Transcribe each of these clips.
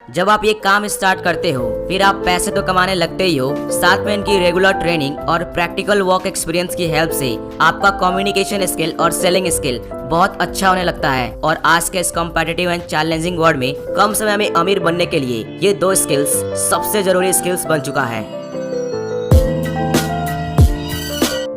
जब आप ये काम स्टार्ट करते हो फिर आप पैसे तो कमाने लगते ही हो, साथ में इनकी रेगुलर ट्रेनिंग और प्रैक्टिकल वर्क एक्सपीरियंस की हेल्प से आपका कम्युनिकेशन स्किल और सेलिंग स्किल बहुत अच्छा होने लगता है। और आज के इस कॉम्पिटिटिव एंड चैलेंजिंग वर्ल्ड में कम समय में अमीर बनने के लिए ये दो स्किल्स सबसे जरूरी स्किल्स बन चुका है।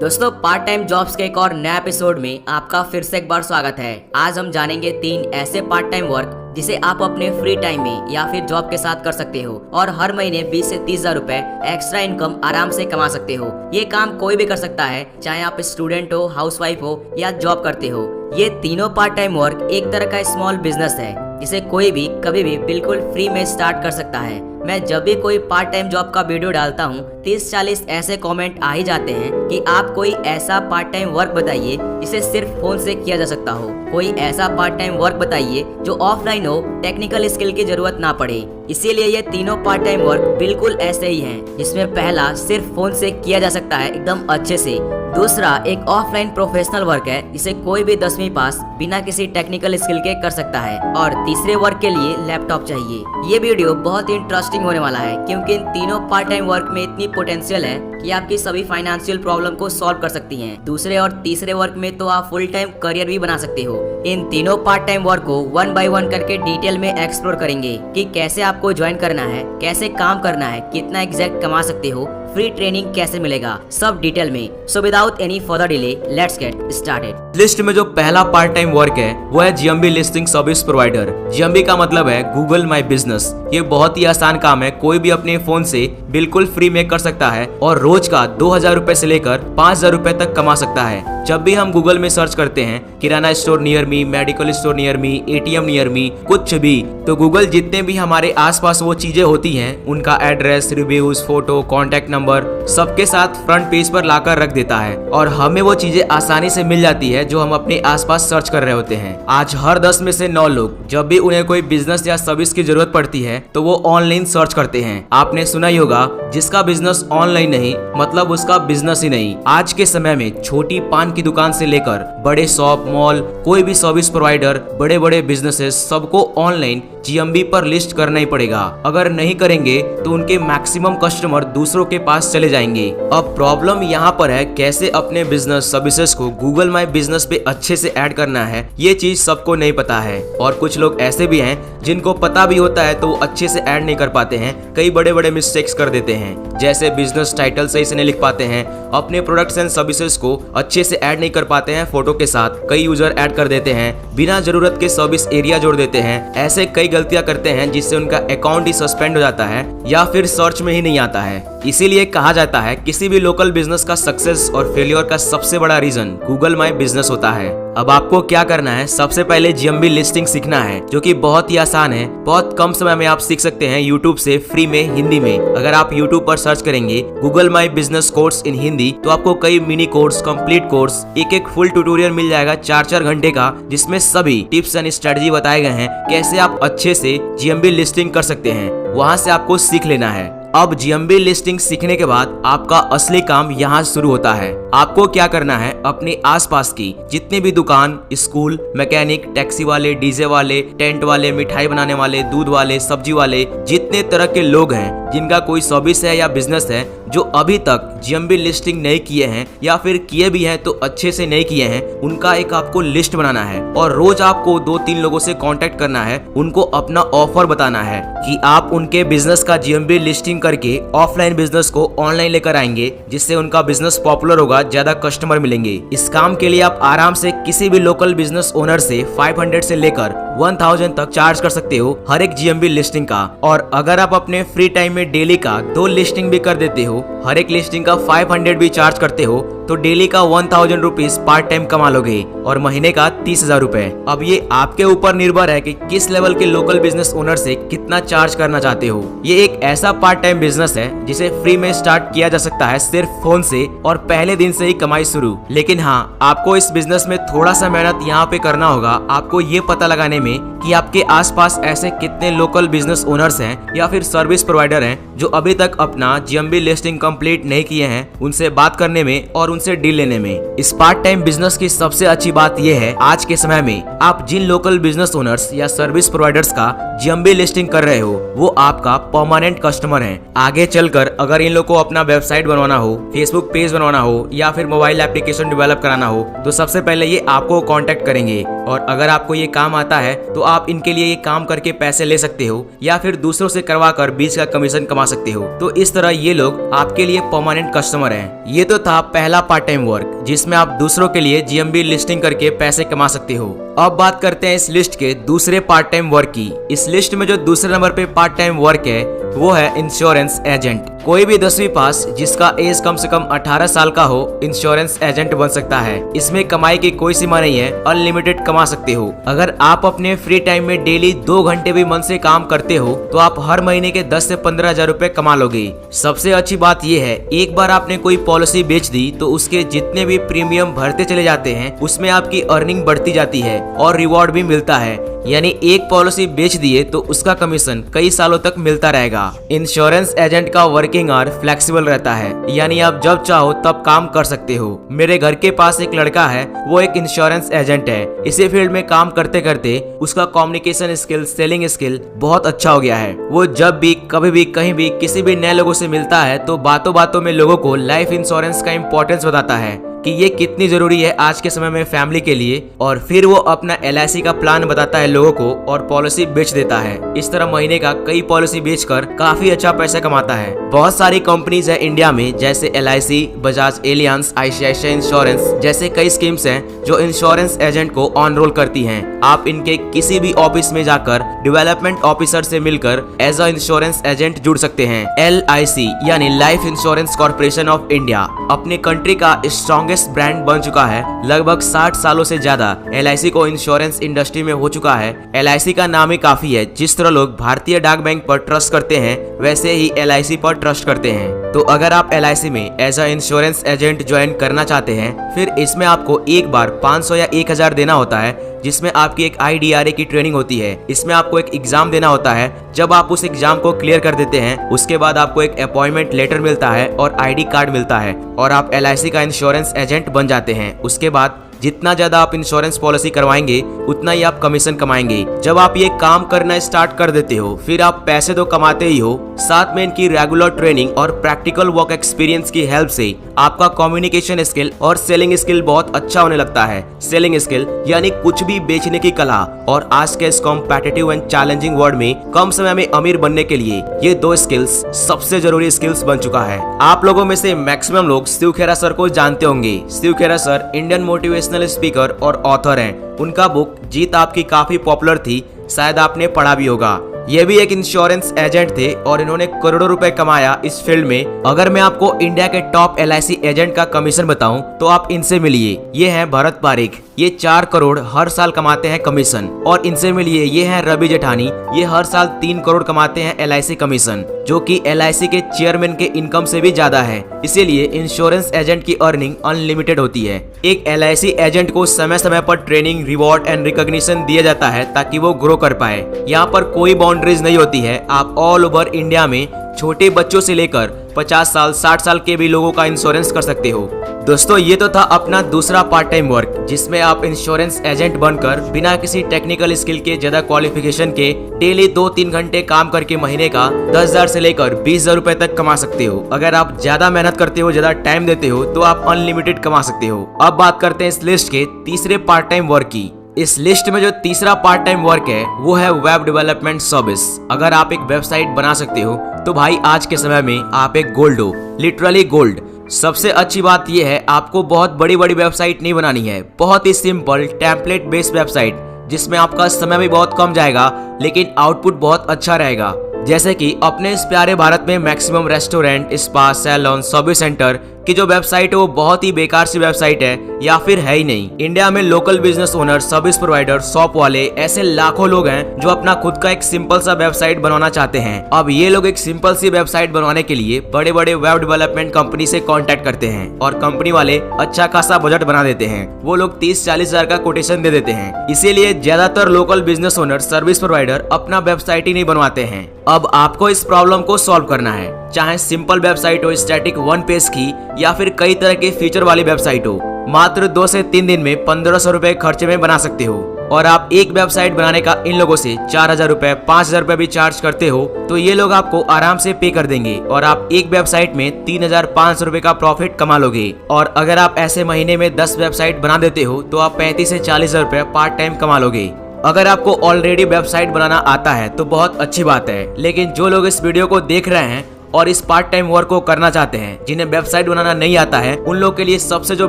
दोस्तों, पार्ट टाइम जॉब्स के एक और नए एपिसोड में आपका फिर से एक बार स्वागत है। आज हम जानेंगे 3 ऐसे पार्ट टाइम वर्क जिसे आप अपने फ्री टाइम में या फिर जॉब के साथ कर सकते हो और हर महीने 20 से 30 हजार रुपए एक्स्ट्रा इनकम आराम से कमा सकते हो। ये काम कोई भी कर सकता है, चाहे आप स्टूडेंट हो, हाउसवाइफ हो या जॉब करते हो। ये तीनों पार्ट टाइम वर्क एक तरह का स्मॉल बिजनेस है जिसे कोई भी कभी भी बिल्कुल फ्री में स्टार्ट कर सकता है। मैं जब भी कोई पार्ट टाइम जॉब का वीडियो डालता हूँ 30-40 ऐसे कमेंट आ ही जाते हैं कि आप कोई ऐसा पार्ट टाइम वर्क बताइए जिसे सिर्फ फोन से किया जा सकता हो। कोई ऐसा पार्ट टाइम वर्क बताइए जो ऑफलाइन हो, टेक्निकल स्किल की जरूरत ना पड़े। इसीलिए ये तीनों पार्ट टाइम वर्क बिल्कुल ऐसे ही हैं, जिसमें पहला सिर्फ फोन से किया जा सकता है एकदम अच्छे से। दूसरा एक ऑफलाइन प्रोफेशनल वर्क है जिसे कोई भी 10वीं पास बिना किसी टेक्निकल स्किल के कर सकता है। और तीसरे वर्क के लिए लैपटॉप चाहिए। ये वीडियो बहुत ही इंटरेस्टिंग होने वाला है क्योंकि इन तीनों पार्ट टाइम वर्क में इतनी पोटेंशियल है कि आपकी सभी फाइनेंशियल प्रॉब्लम को सॉल्व कर सकती हैं। दूसरे और तीसरे वर्क में तो आप फुल टाइम करियर भी बना सकते हो। इन तीनों पार्ट टाइम वर्क को 1 बाय 1 करके डिटेल में एक्सप्लोर करेंगे कि कैसे आपको ज्वाइन करना है, कैसे काम करना है, कितना एग्जैक्ट कमा सकते हो, फ्री ट्रेनिंग कैसे मिलेगा, सब डिटेल में। So without any further delay let's get started. List में जो पहला पार्ट टाइम वर्क है वो है GMB listing service provider. GMB का मतलब है गूगल माई बिजनेस। ये बहुत ही आसान काम है, कोई भी अपने फोन से बिल्कुल फ्री में कर सकता है और रोज का 2000 रुपए से लेकर 5000 रुपए तक कमा सकता है। जब भी हम गूगल में सर्च करते हैं kirana store near me, medical store near me, ATM near me, कुछ भी, तो गूगल जितने भी हमारे आसपास वो चीजें होती हैं उनका address, reviews, photo, contact number सबके साथ फ्रंट पेज पर लाकर रख देता है और हमें वो चीजें आसानी से मिल जाती है जो हम अपने आसपास सर्च कर रहे होते हैं। आज हर 10 में से 9 लोग जब भी उन्हें कोई बिजनेस या सर्विस की जरूरत पड़ती है तो वो ऑनलाइन सर्च करते हैं। आपने सुना ही होगा, जिसका बिजनेस ऑनलाइन नहीं मतलब उसका बिजनेस ही नहीं। आज के समय में छोटी पान की दुकान से लेकर बड़े शॉप, मॉल, कोई भी सर्विस प्रोवाइडर, बड़े बड़े बिजनेसेस सबको ऑनलाइन जीएमबी पर लिस्ट करना ही पड़ेगा। अगर नहीं करेंगे तो उनके मैक्सिमम कस्टमर दूसरों के पास चले जाएंगे। अब प्रॉब्लम यहाँ पर है कैसे अपने बिजनेस सर्विसेज को गूगल माई बिजनेस पे अच्छे से ऐड करना है। ये चीज सबको नहीं पता है और कुछ लोग ऐसे भी हैं जिनको पता भी होता है तो वो अच्छे से ऐड नहीं कर पाते हैं। कई बड़े बड़े मिस्टेक्स कर देते हैं, जैसे बिजनेस टाइटल सही से नहीं लिख पाते हैं, अपने प्रोडक्ट्स एंड सर्विसेज को अच्छे से ऐड नहीं कर पाते हैं फोटो के साथ, कई यूजर ऐड कर देते हैं, बिना जरूरत के सर्विस एरिया जोड़ देते हैं। ऐसे कई गलतियां करते हैं जिससे उनका अकाउंट ही सस्पेंड हो जाता है या फिर सर्च में ही नहीं आता है। इसीलिए कहा जाता है किसी भी लोकल बिजनेस का सक्सेस और फेलियर का सबसे बड़ा रीजन गूगल माई बिजनेस होता है। अब आपको क्या करना है, सबसे पहले जीएमबी लिस्टिंग सीखना है जो कि बहुत ही आसान है। बहुत कम समय में आप सीख सकते हैं यूट्यूब से फ्री में हिंदी में। अगर आप यूट्यूब पर सर्च करेंगे Google my business course in Hindi तो आपको कई मिनी कोर्स, कंप्लीट कोर्स, एक फुल ट्यूटोरियल मिल जाएगा 4-4 घंटे का, जिसमें सभी टिप्स एंड स्ट्रेटजी बताए गए हैं कैसे आप अच्छे से जीएमबी लिस्टिंग कर सकते हैं। वहां से आपको सीख लेना है। अब जीएमबी लिस्टिंग सीखने के बाद आपका असली काम यहाँ शुरू होता है। आपको क्या करना है, अपने आसपास की जितने भी दुकान, स्कूल, मैकेनिक, टैक्सी वाले, डीजे वाले, टेंट वाले, मिठाई बनाने वाले, दूध वाले, सब्जी वाले, जितने तरह के लोग हैं जिनका कोई सर्विस है या बिजनेस है जो अभी तक जीएमबी लिस्टिंग नहीं किए हैं या फिर किए भी हैं तो अच्छे से नहीं किए हैं, उनका एक आपको लिस्ट बनाना है और रोज आपको 2-3 लोगों से कांटेक्ट करना है। उनको अपना ऑफर बताना है कि आप उनके बिजनेस का जीएमबी लिस्टिंग करके ऑफलाइन बिजनेस को ऑनलाइन लेकर आएंगे, जिससे उनका बिजनेस पॉपुलर होगा, ज्यादा कस्टमर मिलेंगे। इस काम के लिए आप आराम से किसी भी लोकल बिजनेस ओनर से 500 से लेकर 1000 तक चार्ज कर सकते हो हर एक जीएमबी लिस्टिंग का। और अगर आप अपने फ्री टाइम में डेली का 2 लिस्टिंग भी कर देते हो, हर एक लिस्टिंग का 500 भी चार्ज करते हो तो डेली का 1000 रुपीज पार्ट टाइम कमा लोगे और महीने का 30,000 रुपए। अब ये आपके ऊपर निर्भर है कि किस लेवल के लोकल बिजनेस ओनर से कितना चार्ज करना चाहते हो। ये एक ऐसा पार्ट टाइम बिजनेस है जिसे फ्री में स्टार्ट किया जा सकता है सिर्फ फोन से और पहले दिन से ही कमाई शुरू। लेकिन हाँ, आपको इस बिजनेस में थोड़ा सा मेहनत यहाँ पे करना होगा। आपको ये पता लगाने में कि आपके आसपास ऐसे कितने लोकल बिजनेस ओनर्स हैं या फिर सर्विस प्रोवाइडर हैं जो अभी तक अपना जीएमबी लिस्टिंग कंप्लीट नहीं किए हैं, उनसे बात करने में और उनसे डील लेने में। इस पार्ट टाइम बिजनेस की सबसे अच्छी बात यह है, आज के समय में आप जिन लोकल बिजनेस ओनर्स या सर्विस प्रोवाइडर्स का GMB लिस्टिंग कर रहे हो वो आपका परमानेंट कस्टमर है। आगे चलकर अगर इन लोग को अपना वेबसाइट बनवाना हो, फेसबुक पेज बनवाना हो या फिर मोबाइल एप्लीकेशन डेवलप कराना हो तो सबसे पहले ये आपको कांटेक्ट करेंगे। और अगर आपको ये काम आता है तो आप इनके लिए ये काम करके पैसे ले सकते हो या फिर दूसरों से करवा कर बीच का कमीशन कमा सकते हो। तो इस तरह ये लोग आपके लिए परमानेंट कस्टमर हैं। ये तो था पहला पार्ट टाइम वर्क जिसमें आप दूसरों के लिए GMB लिस्टिंग करके पैसे कमा सकते हो। अब बात करते हैं इस लिस्ट के दूसरे पार्ट टाइम वर्क की। इस लिस्ट में जो दूसरे नंबर पे पार्ट टाइम वर्क है वो है इंश्योरेंस एजेंट। कोई भी 10वीं पास जिसका एज कम से कम 18 साल का हो इंश्योरेंस एजेंट बन सकता है। इसमें कमाई की कोई सीमा नहीं है, अनलिमिटेड कमा सकते हो। अगर आप अपने फ्री टाइम में डेली 2 घंटे भी मन से काम करते हो तो आप हर महीने के 10 से 15 हजार रुपए कमा लोगे। सबसे अच्छी बात यह है एक बार आपने कोई पॉलिसी बेच दी तो उसके जितने भी प्रीमियम भरते चले जाते हैं उसमें आपकी अर्निंग बढ़ती जाती है और रिवॉर्ड भी मिलता है। यानी एक पॉलिसी बेच दिए तो उसका कमीशन कई सालों तक मिलता रहेगा। इंश्योरेंस एजेंट का वर्किंग आवर फ्लेक्सिबल रहता है, यानी आप जब चाहो तब काम कर सकते हो। मेरे घर के पास एक लड़का है, वो एक इंश्योरेंस एजेंट है। इसी फील्ड में काम करते करते उसका कम्युनिकेशन स्किल, सेलिंग स्किल बहुत अच्छा हो गया है। वो जब भी कभी भी कहीं भी किसी भी नए लोगों से मिलता है तो बातों बातों में लोगों को लाइफ इंश्योरेंस का इम्पोर्टेंस बताता है कि ये कितनी जरूरी है आज के समय में फैमिली के लिए। और फिर वो अपना LIC का प्लान बताता है लोगों को और पॉलिसी बेच देता है। इस तरह महीने का कई पॉलिसी बेचकर काफी अच्छा पैसा कमाता है। बहुत सारी कंपनीज है इंडिया में जैसे LIC, Bajaj Alliance, ICICI insurance जैसे कई स्कीम्स हैं जो इंश्योरेंस एजेंट को ऑन रोल करती हैं। आप इनके किसी भी ऑफिस में जाकर डेवलपमेंट ऑफिसर से मिलकर एज अ इंश्योरेंस एजेंट जुड़ सकते हैं। LIC यानी life insurance corporation of India अपने कंट्री का स्ट्रॉन्ग ब्रांड बन चुका है। लगभग 60 सालों से ज्यादा LIC को इंश्योरेंस इंडस्ट्री में हो चुका है। LIC का नाम ही काफी है। जिस तरह लोग भारतीय डाक बैंक पर ट्रस्ट करते हैं वैसे ही LIC पर ट्रस्ट करते हैं। तो अगर आप LIC में as a insurance agent join करना चाहते हैं फिर इसमें आपको एक बार 500 या 1000 देना होता है जिसमें आपकी एक IDRA की ट्रेनिंग होती है। इसमें आपको एक एग्जाम देना होता है। जब आप उस एग्जाम को क्लियर कर देते हैं उसके बाद आपको एक अपॉइंटमेंट लेटर मिलता है और ID कार्ड मिलता है और आप LIC का इंश्योरेंस एजेंट बन जाते हैं। उसके बाद जितना ज्यादा आप इंश्योरेंस पॉलिसी करवाएंगे उतना ही आप कमीशन कमाएंगे। जब आप ये काम करना स्टार्ट कर देते हो फिर आप पैसे तो कमाते ही हो, साथ में इनकी रेगुलर ट्रेनिंग और प्रैक्टिकल वर्क एक्सपीरियंस की हेल्प से आपका कम्युनिकेशन स्किल और सेलिंग स्किल बहुत अच्छा होने लगता है। सेलिंग स्किल यानी कुछ भी बेचने की कला, और आज के इस कॉम्पिटिटिव एंड चैलेंजिंग वर्ल्ड में कम समय में अमीर बनने के लिए ये 2 स्किल्स सबसे जरूरी स्किल्स बन चुका है। आप लोगों में से मैक्सिमम लोग शिव खेरा सर को जानते होंगे। शिव खेरा सर इंडियन मोटिवेशनल स्पीकर और ऑथर हैं। उनका बुक जीत आपकी काफी पॉपुलर थी, शायद आपने पढ़ा भी होगा। ये भी एक इंश्योरेंस एजेंट थे और इन्होंने करोड़ों रुपए कमाया इस फील्ड में। अगर मैं आपको इंडिया के टॉप LIC एजेंट का कमीशन बताऊं तो आप इनसे मिलिए। ये हैं भरत पारिक, ये 4 करोड़ हर साल कमाते हैं कमीशन। और इनसे मिलिए, ये हैं रवि जेठानी, ये हर साल 3 करोड़ कमाते हैं LIC कमीशन, जो कि LIC के चेयरमैन के इनकम से भी ज्यादा है। इसीलिए इंश्योरेंस एजेंट की अर्निंग अनलिमिटेड होती है। एक LIC एजेंट को समय समय पर ट्रेनिंग, रिवॉर्ड एंड रिकॉग्निशन दिया जाता है ताकि वो ग्रो कर पाए। यहाँ पर कोई बाउंड्रीज नहीं होती है। आप ऑल ओवर इंडिया में छोटे बच्चों से लेकर 50 साल 60 साल के भी लोगों का इंश्योरेंस कर सकते हो। दोस्तों ये तो था अपना दूसरा पार्ट टाइम वर्क जिसमें आप इंश्योरेंस एजेंट बनकर बिना किसी टेक्निकल स्किल के, ज्यादा क्वालिफिकेशन के डेली 2-3 घंटे काम करके महीने का 10,000 से लेकर 20,000 रुपए तक कमा सकते हो। अगर आप ज्यादा मेहनत करते हो, ज्यादा टाइम देते हो तो आप अनलिमिटेड कमा सकते हो। अब बात करते हैं इस लिस्ट के तीसरे पार्ट टाइम वर्क की। इस लिस्ट में जो तीसरा पार्ट टाइम वर्क है वो है वेब डेवलपमेंट सर्विस। अगर आप एक वेबसाइट बना सकते हो तो भाई आज के समय में आप एक गोल्ड हो, लिटरली गोल्ड। सबसे अच्छी बात यह है आपको बहुत बड़ी बड़ी वेबसाइट नहीं बनानी है, बहुत ही सिंपल टेम्पलेट बेस्ड वेबसाइट जिसमें आपका समय भी बहुत कम जाएगा लेकिन आउटपुट बहुत अच्छा रहेगा। जैसे कि अपने इस प्यारे भारत में maximum restaurant, spa, salon, service centre की जो वेबसाइट है वो बहुत ही बेकार सी वेबसाइट है या फिर है ही नहीं। इंडिया में local business owner, service provider, shop वाले ऐसे लाखों लोग हैं जो अपना खुद का एक सिंपल सा वेबसाइट बनाना चाहते हैं। अब ये लोग एक सिंपल सी वेबसाइट बनवाने के लिए बड़े बड़े वेब डेवलपमेंट कंपनी से कांटेक्ट करते हैं और कंपनी वाले अच्छा खासा बजट बना देते हैं। वो लोग 30-40 हजार का कोटेशन दे देते हैं। इसीलिए ज्यादातर local business owner, service provider अपना वेबसाइट ही नहीं बनवाते हैं। अब आपको इस प्रॉब्लम को सॉल्व करना है, चाहे सिंपल वेबसाइट हो, स्टैटिक 1 पेज की या फिर कई तरह के फीचर वाली वेबसाइट हो। मात्र 2 से 3 दिन में 1500 रुपए खर्चे में बना सकते हो और आप एक वेबसाइट बनाने का इन लोगों से 4,000 रुपए 5,000 रुपए भी चार्ज करते हो तो ये लोग आपको आराम से पे कर देंगे और आप एक वेबसाइट में 3,500 रुपए का प्रॉफिट कमा लोगे। और अगर आप ऐसे महीने में 10 वेबसाइट बना देते हो तो आप 35 से 40,000 रुपए पार्ट टाइम कमा लोगे। अगर आपको ऑलरेडी वेबसाइट बनाना आता है तो बहुत अच्छी बात है, लेकिन जो लोग इस वीडियो को देख रहे हैं और इस पार्ट टाइम वर्क को करना चाहते हैं, जिन्हें वेबसाइट बनाना नहीं आता है, उन लोग के लिए सबसे जो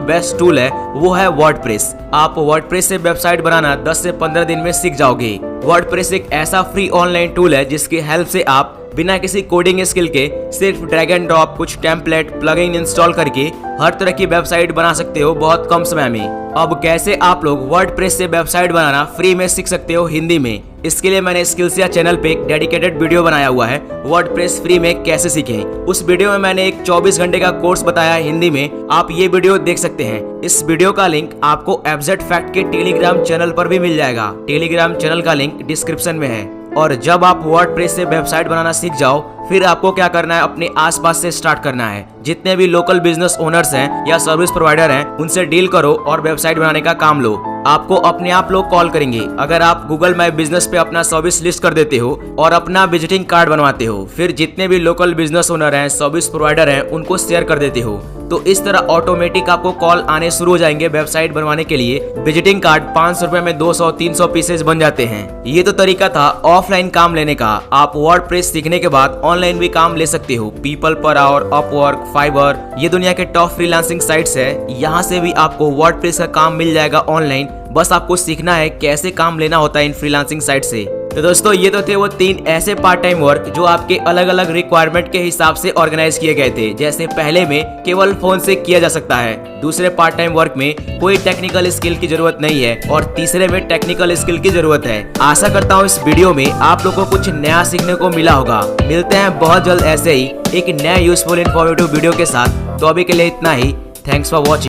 बेस्ट टूल है वो है वर्डप्रेस। आप वर्डप्रेस से वेबसाइट बनाना 10 से 15 दिन में सीख जाओगे। वर्डप्रेस एक ऐसा फ्री ऑनलाइन टूल है जिसकी हेल्प से आप बिना किसी कोडिंग स्किल के सिर्फ ड्रैग एंड ड्रॉप कुछ टेम्पलेट प्लगइन इंस्टॉल करके हर तरह की वेबसाइट बना सकते हो बहुत कम समय में। अब कैसे आप लोग वर्डप्रेस से वेबसाइट बनाना फ्री में सीख सकते हो हिंदी में, इसके लिए मैंने स्किल्सिया चैनल पे एक डेडिकेटेड वीडियो बनाया हुआ है, वर्डप्रेस फ्री में कैसे सीखें। उस वीडियो में मैंने एक 24 घंटे का कोर्स बताया है हिंदी में, आप ये वीडियो देख सकते हैं। इस वीडियो का लिंक आपको एब्जेक्ट फैक्ट के टेलीग्राम चैनल पर भी मिल जाएगा। टेलीग्राम चैनल का लिंक डिस्क्रिप्शन में है। और जब आप वर्डप्रेस से वेबसाइट बनाना सीख जाओ, फिर आपको क्या करना है, अपने आसपास से स्टार्ट करना है। जितने भी लोकल बिजनेस ओनर्स हैं या सर्विस प्रोवाइडर हैं, उनसे डील करो और वेबसाइट बनाने का काम लो। आपको अपने आप लोग कॉल करेंगे अगर आप गूगल माई बिजनेस पे अपना सर्विस लिस्ट कर देते हो और अपना विजिटिंग कार्ड बनवाते हो। फिर जितने भी लोकल बिजनेस ओनर हैं, सर्विस प्रोवाइडर हैं, उनको शेयर कर देते हो, तो इस तरह ऑटोमेटिक आपको कॉल आने शुरू हो जाएंगे वेबसाइट बनवाने के लिए। विजिटिंग कार्ड 500 रुपए में 200-300 पीसेज बन जाते हैं। ये तो तरीका था ऑफलाइन काम लेने का। आप वर्डप्रेस सीखने के बाद ऑनलाइन भी काम ले सकते हो। People per hour, Upwork, fibre, ये दुनिया के टॉप फ्रीलांसिंग साइट्स है। यहाँ से भी आपको वर्डप्रेस का काम मिल जाएगा ऑनलाइन। बस आपको सीखना है कैसे काम लेना होता है इन फ्रीलांसिंग साइट से। तो दोस्तों, ये तो थे वो 3 ऐसे पार्ट टाइम वर्क जो आपके अलग अलग रिक्वायरमेंट के हिसाब से ऑर्गेनाइज किए गए थे। जैसे पहले में केवल फोन से किया जा सकता है, दूसरे पार्ट टाइम वर्क में कोई टेक्निकल स्किल की जरूरत नहीं है और तीसरे में टेक्निकल स्किल की जरूरत है। आशा करता हूँ इस वीडियो में आप लोगों को कुछ नया सीखने को मिला होगा। मिलते हैं बहुत जल्द ऐसे ही एक नया यूजफुल इन्फॉर्मेटिव वीडियो के साथ। तो अभी के लिए इतना ही। Thanks for watching.